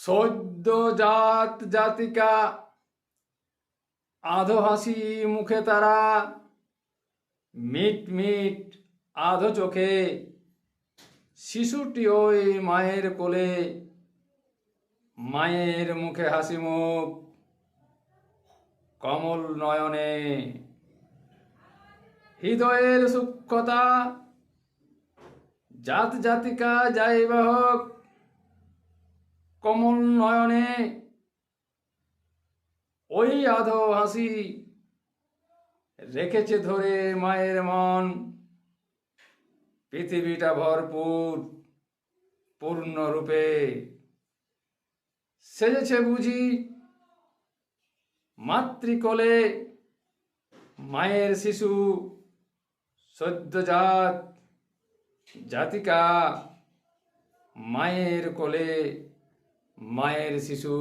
সদ্য জাত জাতিকা আধো হাসি মুখে তারা, মিট মিট আধো চোখে শিশুটি ওই মায়ের কোলে, মায়ের মুখে হাসি মুখ কমল নয়নে। হৃদয়ের সূক্ষ্মতা জাত জাতিকা যাই বাহক কমল নয়নে, ওই আধো হাসি রেখেছে ধরে মায়ের মন। পৃথিবীটা ভরপুর পূর্ণরূপে সেজেছে বুঝি মাতৃকোলে, মায়ের শিশু সদ্যজাত জাতিকা, মায়ের কোলে মায়ের শিশু।